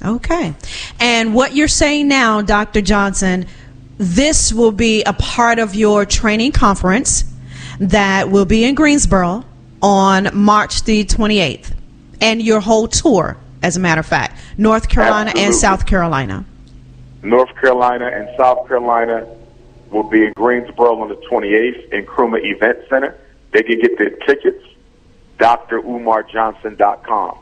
Okay. And what you're saying now, Dr. Johnson, this will be a part of your training conference that will be in Greensboro on March the 28th, and your whole tour, as a matter of fact, North Carolina Absolutely. and South Carolina. North Carolina and South Carolina will be in Greensboro on the 28th in Krumah Event Center. They can get their tickets, drumarjohnson.com.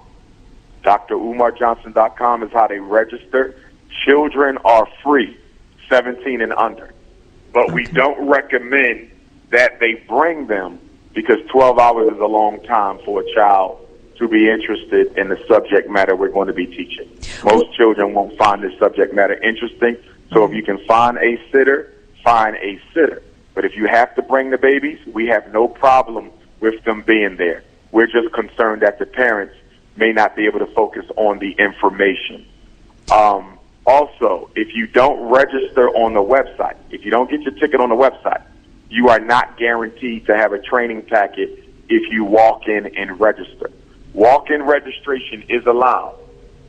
drumarjohnson.com is how they register. Children are free, 17 and under. But we don't recommend that they bring them because 12 hours is a long time for a child to be interested in the subject matter we're going to be teaching. Most children won't find this subject matter interesting, so if you can find a sitter, find a sitter. But if you have to bring the babies, we have no problem with them being there. We're just concerned that the parents may not be able to focus on the information. Also, if you don't register on the website, if you don't get your ticket on the website, you are not guaranteed to have a training packet if you walk in and register. Walk-in registration is allowed.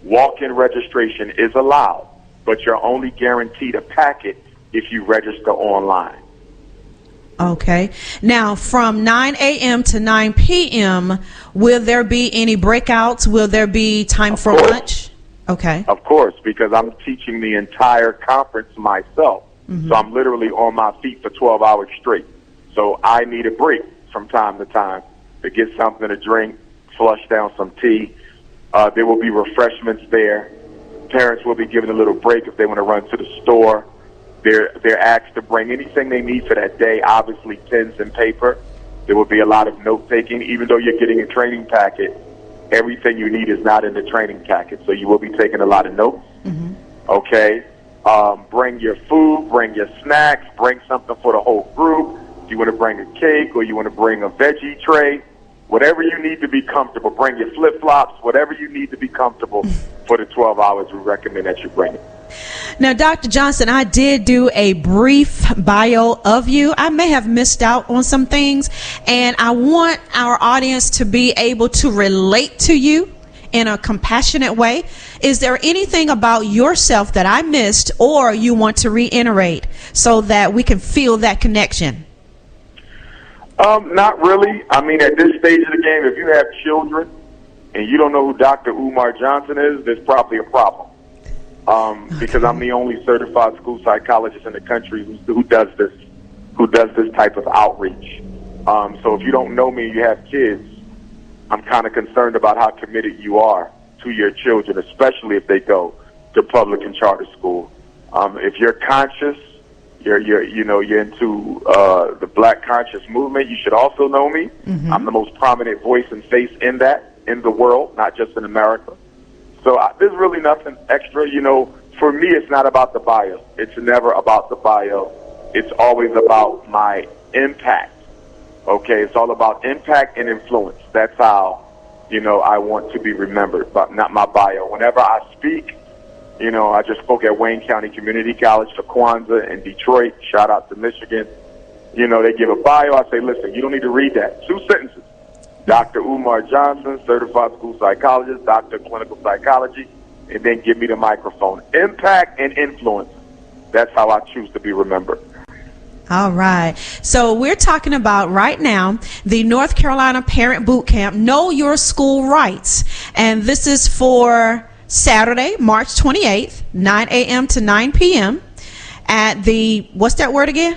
Walk-in registration is allowed, but you're only guaranteed a packet if you register online. Okay. Now, from 9 a.m. to 9 p.m., will there be any breakouts? Will there be time for lunch? Okay. Of course, because I'm teaching the entire conference myself. So I'm literally on my feet for 12 hours straight. So I need a break from time to time to get something to drink, flush down some tea. There will be refreshments there. Parents will be given a little break if they want to run to the store. They're asked to bring anything they need for that day, obviously pens and paper. There will be a lot of note-taking. Even though you're getting a training packet, everything you need is not in the training packet, so you will be taking a lot of notes. Okay? Bring your food, bring your snacks, bring something for the whole group. If you want to bring a cake or you want to bring a veggie tray, whatever you need to be comfortable, bring your flip-flops, whatever you need to be comfortable for the 12 hours, we recommend that you bring it. Now, Dr. Johnson, I did do a brief bio of you. I may have missed out on some things, and I want our audience to be able to relate to you in a compassionate way. Is there anything about yourself that I missed or you want to reiterate so that we can feel that connection? Not really. I mean, at this stage of the game, if you have children and you don't know who Dr. Umar Johnson is, there's probably a problem. Because I'm the only certified school psychologist in the country who does this type of outreach. So if you don't know me and you have kids, I'm kind of concerned about how committed you are to your children, especially if they go to public and charter school. If you're conscious, you're into the Black conscious movement, you should also know me. I'm the most prominent voice and face in the world, not just in America. So there's really nothing extra. For me, it's not about the bio. It's never about the bio. It's always about my impact. Okay, it's all about impact and influence. That's how, I want to be remembered, but not my bio. Whenever I speak, I just spoke at Wayne County Community College for Kwanzaa in Detroit. Shout out to Michigan. They give a bio. I say, listen, you don't need to read that. 2 sentences. Dr. Umar Johnson, certified school psychologist, doctor of clinical psychology, and then give me the microphone. Impact and influence. That's how I choose to be remembered. All right. So we're talking about right now the North Carolina Parent Boot Camp, Know Your School Rights. And this is for Saturday, March 28th, 9 a.m. to 9 p.m. at the, what's that word again?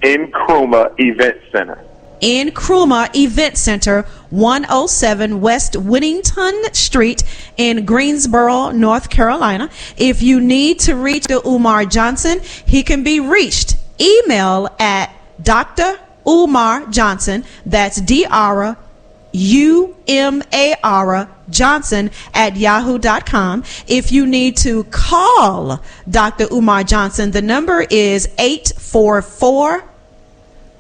In Krumah Event Center. In Krumah Event Center, 107 West Whittington Street in Greensboro, North Carolina. If you need to reach the Umar Johnson, he can be reached. Email at Dr. Umar Johnson, that's D-R-U-M-A-R Johnson at yahoo.com. If you need to call Dr. Umar Johnson, the number is 844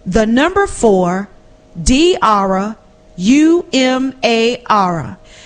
the number 4 D-R-U-M-A-R.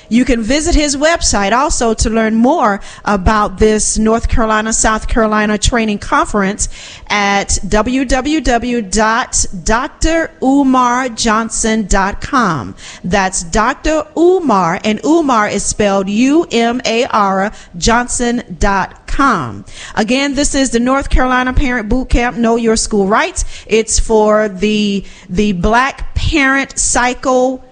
You can visit his website also to learn more about this North Carolina, South Carolina training conference at www.drumarjohnson.com. That's Dr. Umar, and Umar is spelled U-M-A-R, Johnson.com. Again, this is the North Carolina Parent Boot Camp, Know Your School Rights. It's for the Black Parent Cycle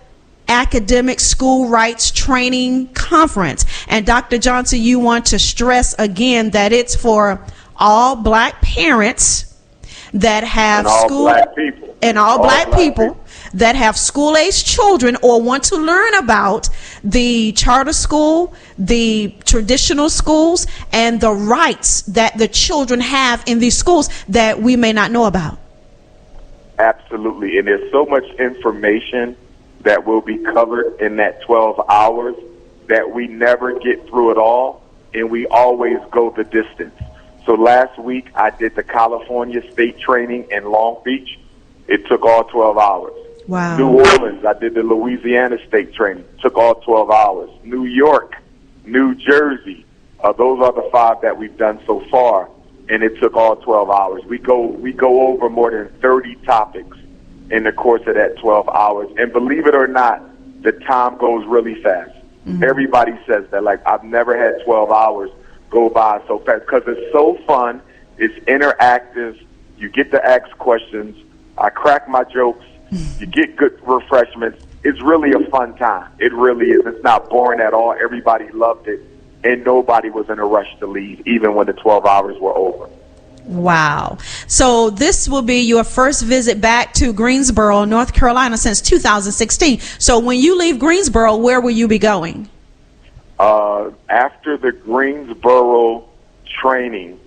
Academic School Rights Training Conference. And Dr. Johnson, you want to stress again that it's for all black parents that have black people that have school-aged children or want to learn about the charter school, the traditional schools, and the rights that the children have in these schools that we may not know about. Absolutely. And there's so much information that will be covered in that 12 hours that we never get through it all, and we always go the distance. So last week I did the California State training in Long Beach. It took all 12 hours. Wow. New Orleans, I did the Louisiana State training. Took all 12 hours. New York, New Jersey, those are the 5 that we've done so far, and it took all 12 hours. We go over more than 30 topics in the course of that 12 hours. And believe it or not, the time goes really fast. Mm-hmm. Everybody says that. Like, I've never had 12 hours go by so fast because it's so fun. It's interactive. You get to ask questions. I crack my jokes. You get good refreshments. It's really a fun time. It really is. It's not boring at all. Everybody loved it, and nobody was in a rush to leave, even when the 12 hours were over. Wow. So this will be your first visit back to Greensboro, North Carolina since 2016. So when you leave Greensboro, where will you be going? After the Greensboro training,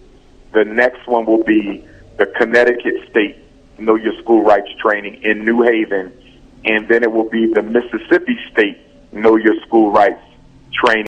the next one will be the Connecticut State Know Your School Rights training in New Haven, and then it will be the Mississippi State Know Your School Rights training